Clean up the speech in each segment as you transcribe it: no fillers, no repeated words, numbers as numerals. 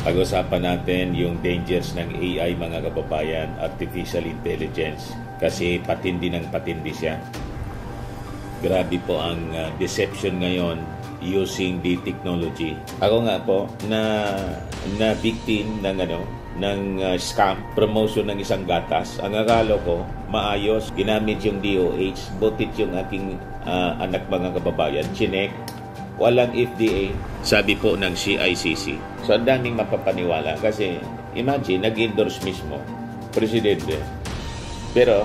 Pag-usapan natin yung dangers ng AI, mga kababayan, artificial intelligence, kasi patindi ng patindi siya. Grabe po ang deception ngayon using the technology. Ako nga po na victim ng scam, promotion ng isang gatas. Ang akala ko maayos, ginamit yung DOH, butit yung aking anak, mga kababayan, chinek, walang FDA, sabi po ng CICC. So, ang daming mapapaniwala kasi imagine, nag-endorse mismo presidente. Pero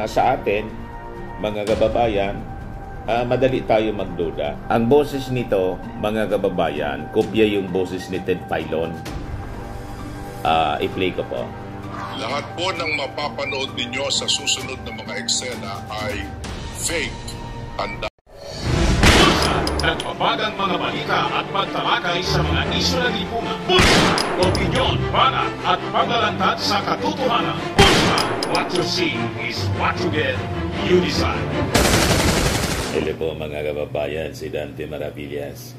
sa atin, mga kababayan, madali tayo magduda. Ang boses nito, mga kababayan, kopya yung boses ni Ted Filon. I-play ko po. Lahat po ng mapapanood ninyo sa susunod na mga eksena ay fake. Nagpapagang mga balita at pagtalakay sa mga isyu na lipungan. Bulsa! Opinyon, banat at paglalantad sa katotohanan. Bulsa! What you see is what you get. You decide. Hello po, mga kababayan, si Dante Maravillas.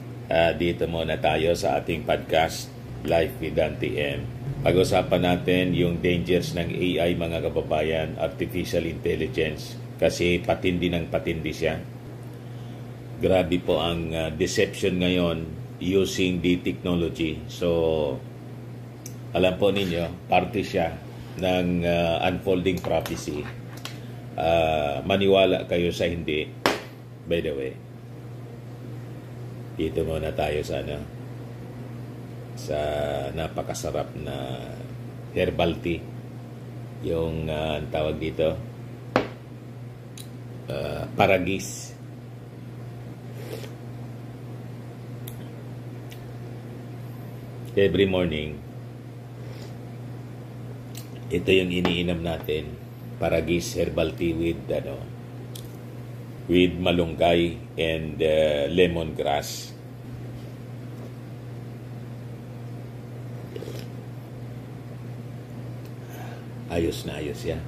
Dito muna tayo sa ating podcast, Live with Dante M. Pag-usapan natin yung dangers ng AI, mga kababayan, artificial intelligence, kasi patindi ng patindi siya. Grabe po ang deception ngayon using the technology. So, alam po ninyo, parte siya ng unfolding prophecy. Maniwala kayo sa hindi. By the way, dito muna tayo sa napakasarap na herbal tea. Yung ang tawag dito, paragis. Every morning, ito yung iniinom natin, paragis herbal tea with malunggay and lemongrass. Ayos na ayos yan.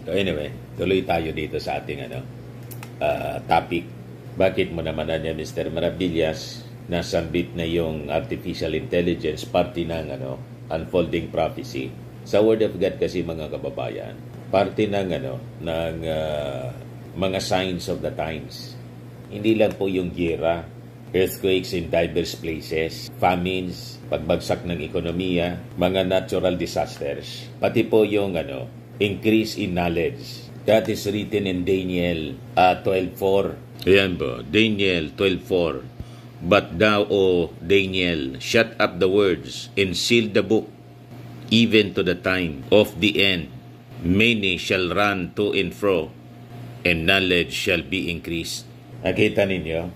So anyway, tuloy tayo dito sa ating topic. Bakit mo naman Mr. Maravillas, nasambit na yung artificial intelligence, parte ng unfolding prophecy. Sa Word of God kasi, mga kababayan, parte ng mga signs of the times. Hindi lang po yung giyera, earthquakes in diverse places, famines, pagbagsak ng ekonomiya, mga natural disasters, pati po yung increase in knowledge. That is written in Daniel 12:4. Ayan po, Daniel 12:4. But thou, O Daniel, shut up the words and seal the book, even to the time of the end. Many shall run to and fro, and knowledge shall be increased. Nakita ninyo,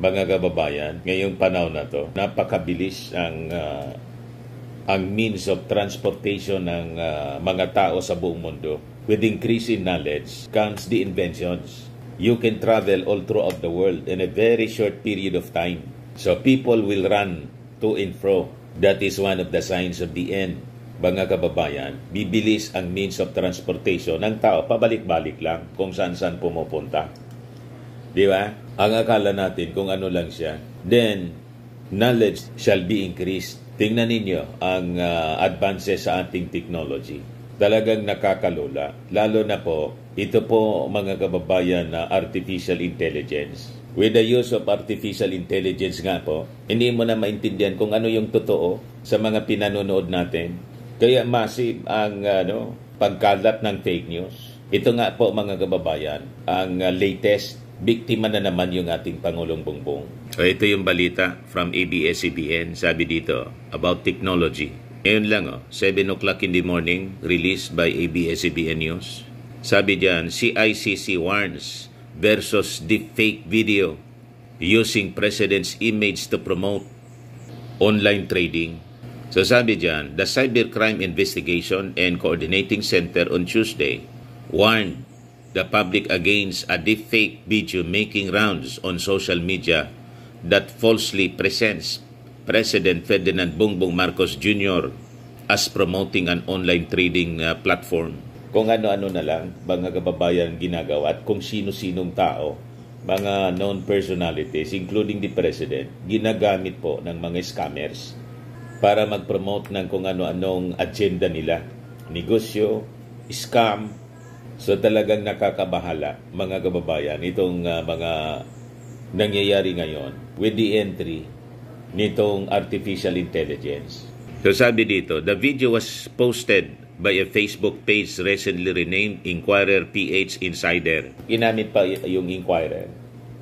mga kababayan, ngayong panahon na to, napakabilis ang means of transportation ng mga tao sa buong mundo. With increase in knowledge comes the inventions. You can travel all throughout the world in a very short period of time. So people will run to and fro. That is one of the signs of the end. Mga kababayan, bibilis ang means of transportation ng tao, pabalik-balik lang kung saan-saan pumupunta. Di ba? Ang akala natin kung ano lang siya. Then, knowledge shall be increased. Tingnan ninyo ang advances sa ating technology. Talagang nakakalula. Lalo na po, ito po, mga kababayan, na artificial intelligence. With the use of artificial intelligence nga po, hindi mo na maintindihan kung ano yung totoo sa mga pinanonood natin. Kaya massive ang pagkalat ng fake news. Ito nga po, mga kababayan, ang latest, biktima na naman yung ating Pangulong Bongbong. So ito yung balita from ABS-CBN, sabi dito, about technology. Ngayon lang, 7 o'clock in the morning, released by ABS-CBN News. Sabi diyan, CICC warns versus deepfake video using President's image to promote online trading. So sabi diyan, the Cybercrime Investigation and Coordinating Center on Tuesday warned the public against a deepfake video making rounds on social media that falsely presents President Ferdinand Bongbong Marcos Jr. as promoting an online trading platform. Kung ano-ano na lang, mga kababayan ginagawa at kung sino-sinong tao mga known personalities, including the President, ginagamit po ng mga scammers para mag-promote ng kung ano-anong agenda nila. Negosyo, scam. So talagang nakakabahala, mga kababayan, itong mga nangyayari ngayon with the entry nitong artificial intelligence. So sabi dito, the video was posted by a Facebook page recently renamed Inquirer PH Insider. Ginamit pa yung Inquirer,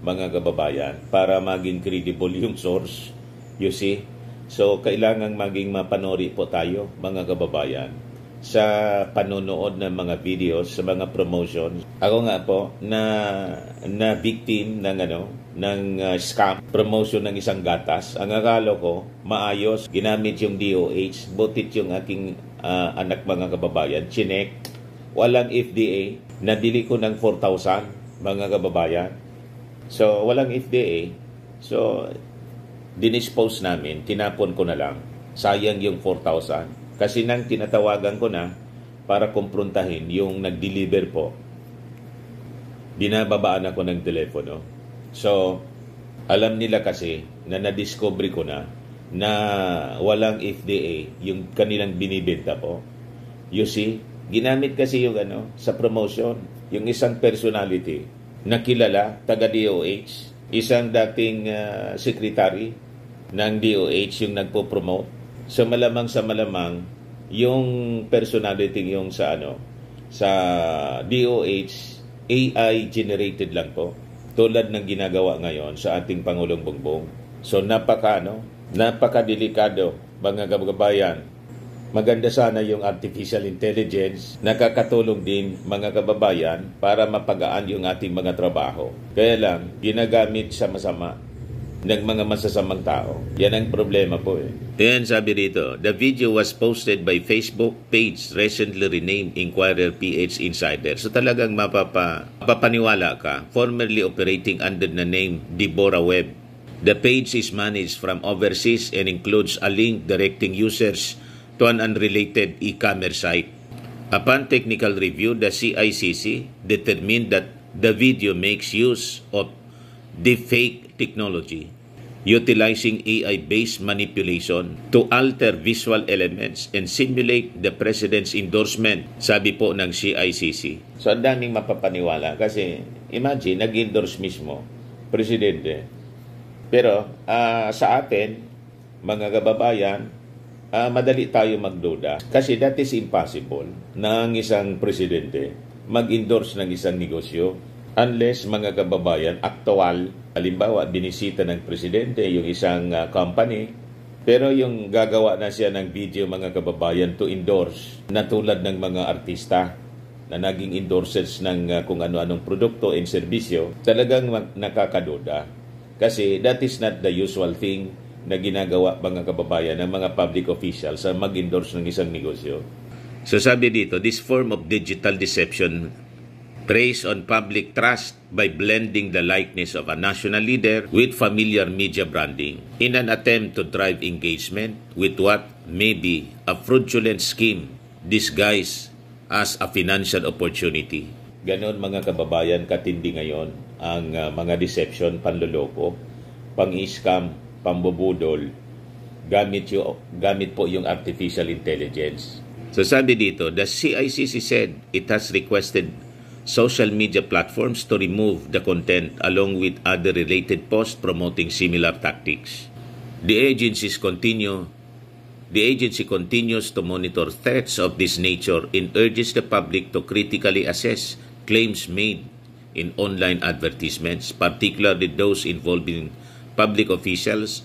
mga kababayan, para maging credible yung source. You see? So, kailangan maging mapanori po tayo, mga kababayan, sa panonood ng mga videos, sa mga promotions. Ako nga po, na victim ng scam, promotion ng isang gatas. Ang akala ko, maayos, ginamit yung DOH, butit yung aking anak, mga kababayan, chinek, walang FDA, nabili ko ng 4,000, mga kababayan. So, walang FDA. So, dinispose namin, tinapon ko na lang. Sayang yung 4,000. Kasi nang tinatawagan ko na para kumprontahin yung nag-deliver po, binababaan ako ng telepono. So, alam nila kasi na na-discover ko na walang FDA yung kanilang binibenta po. You see, ginamit kasi yung sa promotion, yung isang personality na kilala, taga DOH, isang dating secretary ng DOH yung nagpo-promote. So malamang sa malamang yung personality yung sa DOH AI generated lang po, tulad ng ginagawa ngayon sa ating Pangulong Bongbong. So napakadelikado, mga kababayan. Maganda sana yung artificial intelligence, nakakatulong din, mga kababayan, para mapagaan yung ating mga trabaho. Kaya lang, ginagamit sa masama ng mga masasamang tao. Yan ang problema po eh. Then sabi rito, the video was posted by Facebook page recently renamed Inquirer PH Insider. So talagang mapapaniwala ka, formerly operating under the name Deborah Webb. The page is managed from overseas and includes a link directing users to an unrelated e-commerce site. Upon technical review, the CICC determined that the video makes use of deepfake technology, utilizing AI-based manipulation to alter visual elements and simulate the President's endorsement, sabi po ng CICC. So, ang daming mapapaniwala kasi imagine, nag-endorse mismo, Presidente. Pero sa atin, mga kababayan, madali tayo magduda kasi that is impossible na ang isang presidente mag-endorse ng isang negosyo unless, mga kababayan, aktual. Halimbawa, binisita ng presidente yung isang company, pero yung gagawa na siya ng video, mga kababayan, to endorse na tulad ng mga artista na naging endorsers ng kung ano-anong produkto and serbisyo, talagang nakakaduda kasi that is not the usual thing na ginagawa, mga kababayan, ng mga public officials sa mag-endorse ng isang negosyo. So sabi dito, this form of digital deception preys on public trust by blending the likeness of a national leader with familiar media branding in an attempt to drive engagement with what may be a fraudulent scheme disguised as a financial opportunity. Ganon, mga kababayan, katindi ngayon ang mga deception, panloloko, pang-scam, pambubudol, gamit po yung artificial intelligence. So sabi dito, the CICC said it has requested social media platforms to remove the content along with other related posts promoting similar tactics. The agency continues to monitor threats of this nature and urges the public to critically assess claims made in online advertisements, particularly those involving public officials,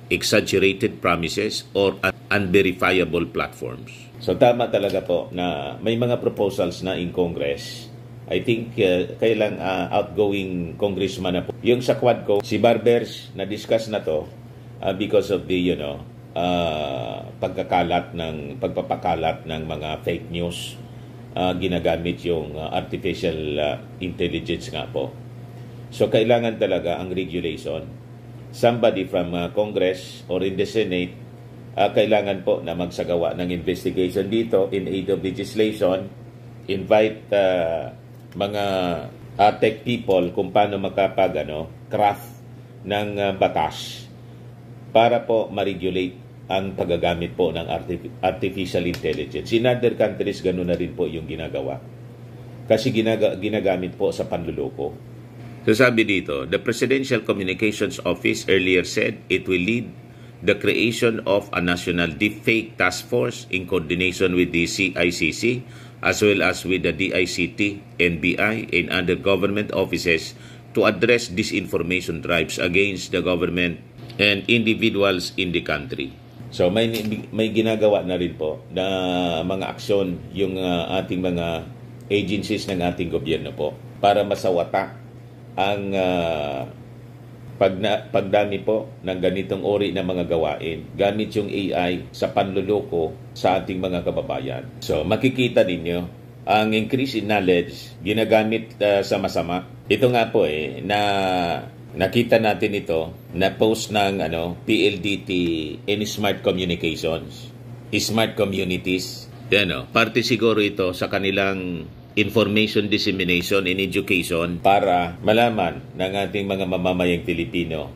exaggerated promises, or unverifiable platforms. So tama talaga po na may mga proposals na in Congress. I think kailang outgoing congressman na po. Yung sa Quadco, si Barbers, na-discuss na to because of the, pagpapakalat ng mga fake news. Ginagamit yung artificial intelligence nga po. So kailangan talaga ang regulation. Somebody from Congress or in the Senate, kailangan po na magsagawa ng investigation dito in aid of legislation, invite mga tech people kung paano craft ng batas para po ma-regulate ang paggagamit po ng artificial intelligence. In other countries, gano'n na rin po yung ginagawa. Kasi ginagamit po sa panluloko. So sabi dito, the Presidential Communications Office earlier said it will lead the creation of a national deepfake task force in coordination with the CICC as well as with the DICT, NBI, and other government offices to address disinformation drives against the government and individuals in the country. So may ginagawa na rin po na mga aksyon yung ating mga agencies ng ating gobyerno po para masawata ang pagdami po ng ganitong uri ng mga gawain gamit yung AI sa panluloko sa ating mga kababayan. So makikita ninyo ang increase in knowledge ginagamit sa masama. Ito nga po na nakita natin ito na post ng PLDT in Smart Communications, Smart Communities. Parte siguro ito sa kanilang information dissemination and education para malaman ng ating mga mamamayang Pilipino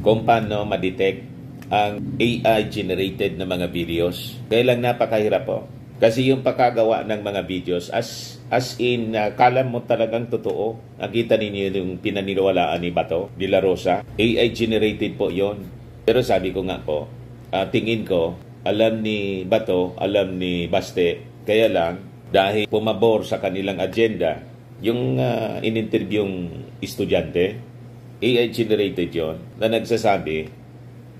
kung paano ma-detect ang AI-generated na mga videos. Kaya lang napakahirap po. Kasi yung pagkagawa ng mga videos as in kala mo talagang totoo. Nakita ninyo yung pinaniniwalaan ni Bato de la Rosa. AI generated po yon. Pero sabi ko nga po, tingin ko, alam ni Bato, alam ni Baste, kaya lang dahil pumabor sa kanilang agenda, yung in-interviewing estudyante, AI generated yon na nagsasabi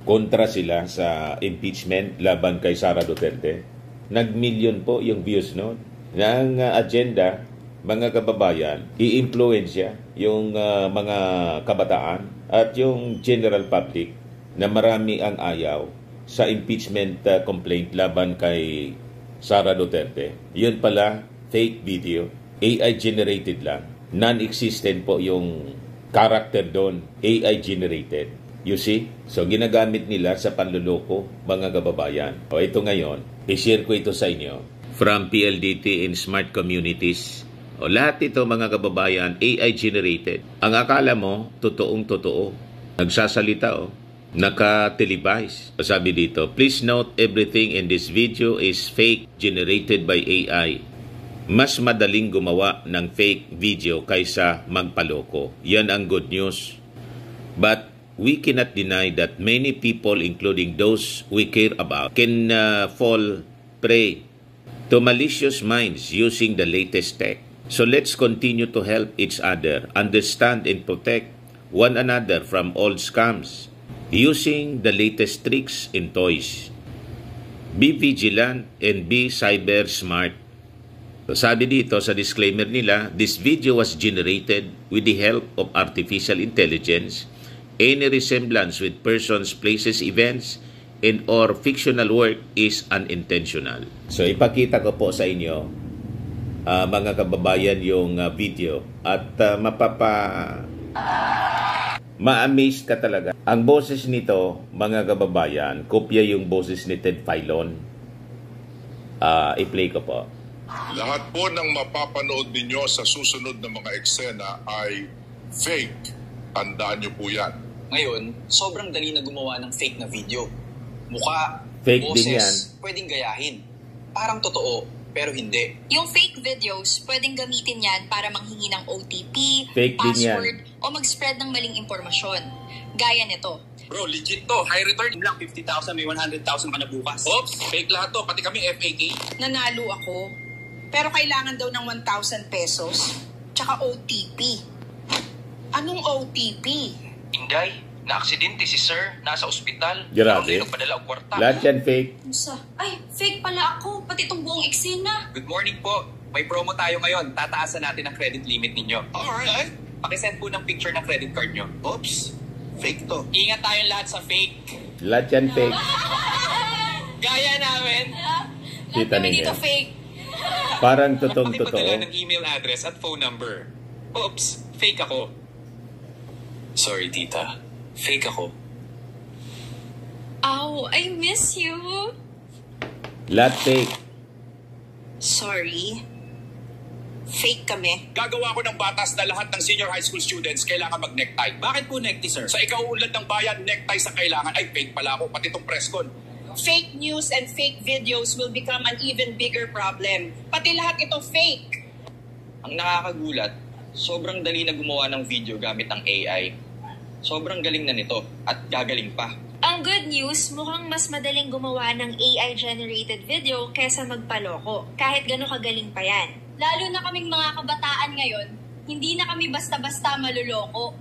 kontra sila sa impeachment laban kay Sara Duterte. Nag-million po yung views noon ng agenda, mga kababayan, i-influensya yung mga kabataan at yung general public na marami ang ayaw sa impeachment complaint laban kay Sara Duterte. Yun pala, fake video, AI generated lang. Non-existent po yung character doon, AI generated. You see? So, ginagamit nila sa panluloko, mga kababayan. O, ito ngayon, i-share ko ito sa inyo. From PLDT in Smart Communities. O, lahat ito, mga kababayan, AI generated. Ang akala mo, totoong-totoo. Nagsasalita, naka-televise. O, sabi dito, please note everything in this video is fake generated by AI. Mas madaling gumawa ng fake video kaysa magpaloko. Yan ang good news. But we cannot deny that many people, including those we care about, can fall prey to malicious minds using the latest tech. So let's continue to help each other, understand and protect one another from old scams using the latest tricks and toys. Be vigilant and be cyber smart. So sabi dito sa disclaimer nila, this video was generated with the help of artificial intelligence. Any resemblance with persons, places, events, and or fictional work is unintentional. So ipakita ko po sa inyo, mga kababayan, yung video at ma-amaze ka talaga. Ang boses nito, mga kababayan, kopya yung boses ni Ted Filon. I-play ko po. Lahat po ng mapapanood ninyo sa susunod na mga eksena ay fake. Tandaan nyo po yan. Ngayon, sobrang dali na gumawa ng fake na video. Mukha, fake boses, din yan. pwedeng gayahin. Parang totoo, pero hindi. Yung fake videos, pwedeng gamitin yan para manghingi ng OTP, fake password, o mag-spread ng maling impormasyon. Gaya nito. Bro, legit to. High return lang, 50,000, may 100,000 ka na bukas. Oops, fake lahat to. Pati kami FAK. Nanalo ako, pero kailangan daw ng 1,000 pesos, tsaka OTP. Anong OTP? Inday, na-aksidente si sir. Nasa ospital. Grabe. Ang padala ang kwarta. Lahat yan fake. Ay, fake pala ako. Pati itong buong eksena. Good morning po. May promo tayo ngayon. Tataasan natin ang credit limit ninyo. Alright. Pakisend po ng picture ng credit card nyo. Oops, fake to. Ingat tayong lahat sa fake. Lahat yan fake. Gaya namin. Kita Kami ninyo. dito fake. Parang totoong-totoo. Pakipadala ng email address at phone number. Oops, fake ako. Sorry, tita. Fake ako. Ow, I miss you. Lahat fake. Sorry. fake kami. Gagawa ko ng batas na lahat ng senior high school students kailangan mag-necktie. Bakit po necktie, sir? Sa ikauunlad ng bayan, necktie sa kailangan. Ay, fake pala ako, pati itong press con. Fake news and fake videos will become an even bigger problem. Pati lahat ito fake. Ang nakakagulat, sobrang dali na gumawa ng video gamit ang AI. Sobrang galing na nito at gagaling pa. Ang good news, mukhang mas madaling gumawa ng AI-generated video kesa magpaloko, kahit gano'ng kagaling pa yan. Lalo na kaming mga kabataan ngayon, hindi na kami basta-basta maluloko.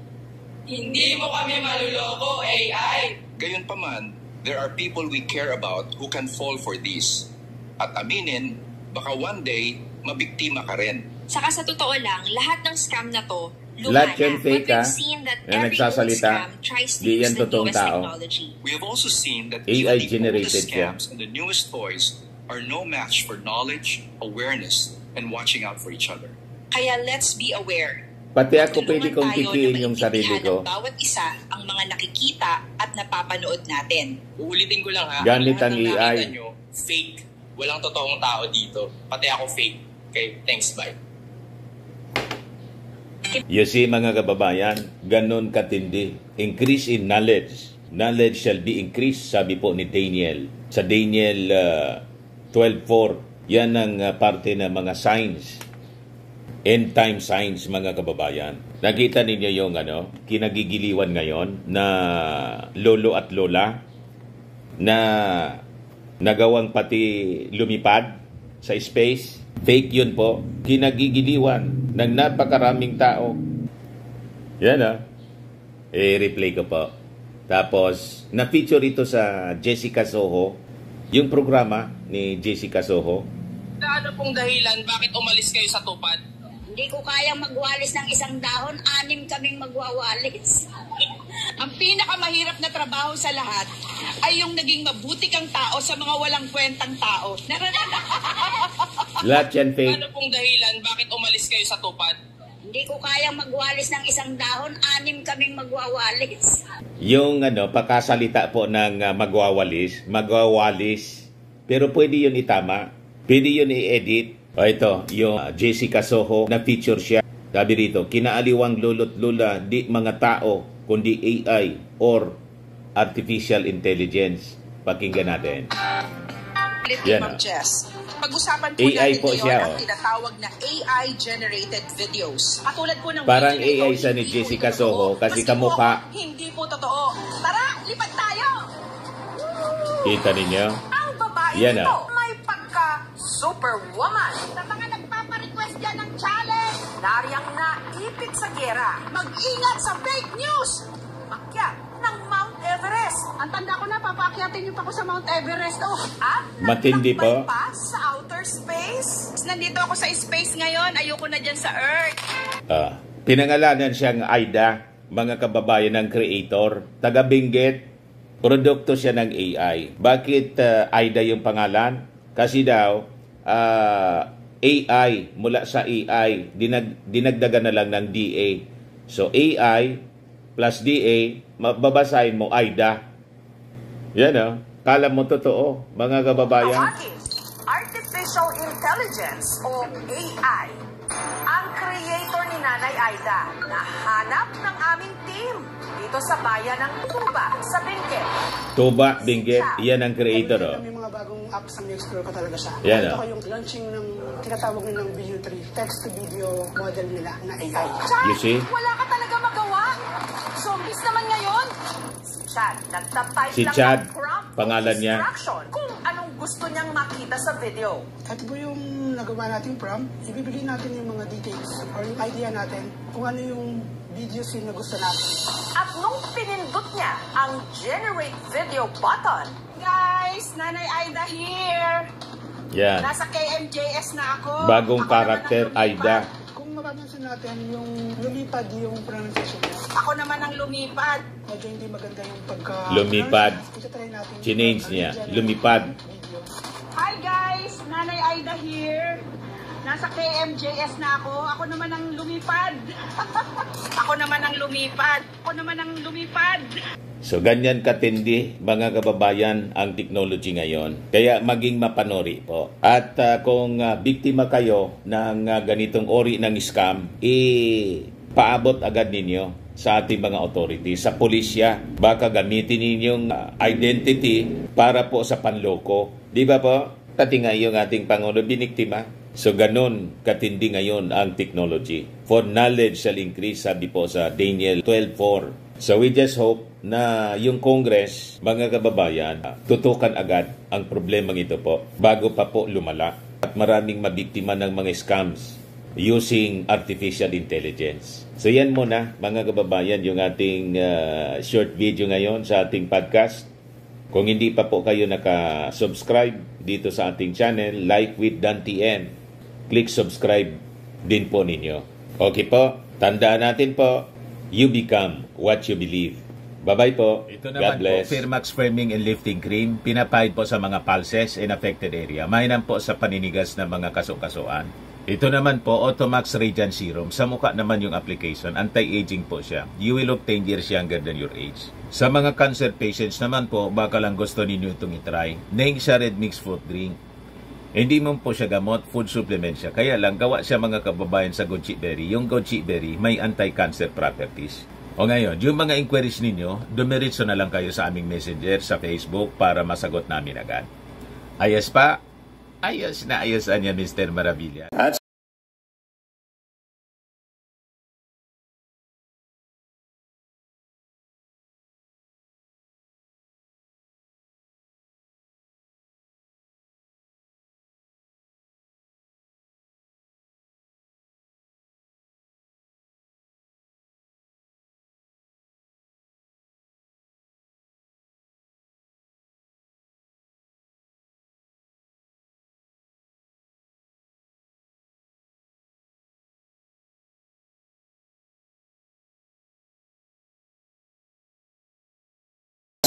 Hindi mo kami maluloko, AI! Gayunpaman, there are people we care about who can fall for this. At aminin, baka one day, mabiktima ka rin. Saka sa totoo lang, lahat ng scam na to, Lahat yan fake, but ha? we've seen that Na every nagsasalita, scam tries to di use yan the totoong newest tao. technology. We have also seen that AI even the oldest generated scams and the newest toys are no match for knowledge, awareness, and watching out for each other. Kaya let's be aware. Pati ako Tulungan pwede kong tayo kikiin na yung sarili maintindihan ko. ng bawat isa ang mga nakikita at napapanood natin. Uulitin ko lang ha. Gamit lahat ang ng AI. nakita nyo, fake. Walang totoong tao dito. Pati ako fake. Okay, thanks, bye. You see, mga kababayan, ganun katindi. Increase in knowledge. Knowledge shall be increased, sabi po ni Daniel. Sa Daniel 12:4, yan ang parte ng mga signs. End time signs, mga kababayan. Nakita ninyo yung kinagigiliwan ngayon na lolo at lola na nagawang pati lumipad sa space. Fake yun po. Kinagigiliwan ng napakaraming tao. Yan replay ko po. Tapos, na-feature ito sa Jessica Soho. Yung programa ni Jessica Soho. Ano pong dahilan bakit umalis kayo sa tupad? Hindi ko kayang magwalis ng isang dahon, 6 kaming magwawalis. Ang pinakamahirap na trabaho sa lahat ay yung naging mabuti kang tao sa mga walang kwentang tao. Lahat yan fake. Ano pong dahilan bakit umalis kayo sa tupad? Hindi ko kayang magwalis ng isang dahon, 6 kaming magwawalis. Yung pagkasalita po ng magwawalis. Pero pwede yun itama. Pwede yun i-edit. O ito, yung Jessica Soho na feature siya. Sabi rito, kinaaliwang lolo't lola, di mga tao, kundi AI or artificial intelligence. Pakinggan natin. Yan, Ma'am Jess. Pag-usapan po AI natin po ngayon siya, ang tinatawag na AI-generated videos. Katulad po ng Parang video AI nito, siya ni hindi Jessica po totoo. Soho kasi Maski po kamukha. ako, hindi po totoo. Tara, lipat tayo! Kita ninyo? Ang babae Yan, nito may pagka-superwoman. Sa mga nagpaparequest dyan ng challenge, Nariyang naipit sa gera. Mag-ingat sa fake news! Akyat ng Mount Everest. ang tanda ko na, papaakyatin niyo pa ako sa Mount Everest. Oh, At Matindi naglakbay po. pa sa outer space. Nandito ako sa space ngayon. Ayoko na dyan sa Earth. Pinangalanan siyang Aida, mga kababayan ng creator. Taga Benguet, produkto siya ng AI. Bakit Aida yung pangalan? Kasi daw, AI, mula sa AI, dinagdagan na lang ng DA. So AI plus DA, mababasahin mo Aida. Yan kala mo totoo, mga kababayan. Tawagin, Artificial Intelligence o AI. Ang creator ni Nanay Aida, nahanap ng aming team dito sa bayan ng Tuba, sa Benguet. Tuba, Benguet, yan ang creator. May mga bagong apps na explore ko talaga siya. Yan, Ito ko yung launching ng tinatawag nilang Video 3, text-to-video model nila na AI. You see? Wala ka talaga magawa. Zombies naman ngayon. Si Chad, nagtatype Si lang Chad, ng prompt pangalan o niya. instruction kung anong gusto niyang makita sa video. Ito po yung nagawa natin prompt. Ibibigay natin yung mga details or yung idea natin kung ano yung video scene na gusto natin. At nung pinindot niya ang Generate Video button, guys, Nanay Aida here. Yan. Nasa KMJS na ako. Bagong Ako naman karakter, ang lumipad. Aida. Kung mapapansin natin yung lumipad yung pronunciation niya. Ako naman ang lumipad. Medyo hindi maganda yung pagka... Lumipad. Itatry natin. Chinange niya. Lumipad. Video. Hi guys, Nanay Aida here. Nasa KMJS na ako. Ako naman ang lumipad. Ako naman ang lumipad. Ako naman ang lumipad. So ganyan katindi mga kababayan ang technology ngayon. Kaya maging mapanuri po. At kung biktima kayo ng ganitong ori ng scam, paabot agad ninyo sa ating mga authorities, sa pulisya. Baka gamitin ninyong identity para po sa panloko. Di ba po? Pati nga yung ating Pangulo biniktima. So ganun katindi ngayon ang technology. For knowledge shall increase, sabi po sa Daniel 12:4. So we just hope na yung Congress, mga kababayan, tutukan agad ang problemang ito po bago pa po lumala at maraming mabiktima ng mga scams using artificial intelligence. So yan muna mga kababayan yung ating short video ngayon sa ating podcast. Kung hindi pa po kayo naka-subscribe dito sa ating channel, Like with Dan TN, click subscribe din po ninyo. Okay po, tandaan natin po, you become what you believe. Bye-bye po. Ito naman God bless. Po, Firmax Firming and Lifting Cream, pinapahid po sa mga pulses in affected area. Mainam po sa paninigas ng mga kaso-kasuan. Ito naman po, Automax Radiant Serum. Sa mukha naman yung application, anti-aging po siya. You will look 10 years younger than your age. Sa mga cancer patients naman po, baka lang gusto ninyo itong itry. Nengxia Red Mix Fruit Drink. Hindi mo po siya gamot, food supplement siya. Kaya lang, gawa siya mga kababayan sa goji berry. Yung goji berry, may anti-cancer properties. O ngayon, yung mga inquiries ninyo, dumiritso na lang kayo sa aming messenger sa Facebook para masagot namin agad. Ayos pa? Ayos na ayos niya, Mr. Maravilla. At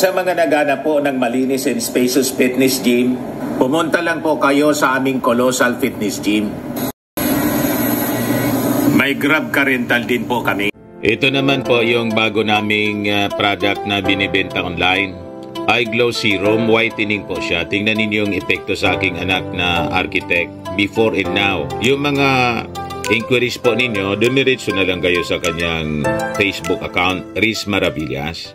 sa mga naghanap po ng malinis and spacious fitness gym, pumunta lang po kayo sa aming Colossal Fitness Gym. May Grab car rental din po kami. Ito naman po yung bago naming product na binibenta online. Eye Glow Serum, whitening po siya. Tingnan ninyo yung epekto sa aking anak na architect before and now. Yung mga inquiries po ninyo, dumiretso na lang kayo sa kanyang Facebook account, Riz Maravillas.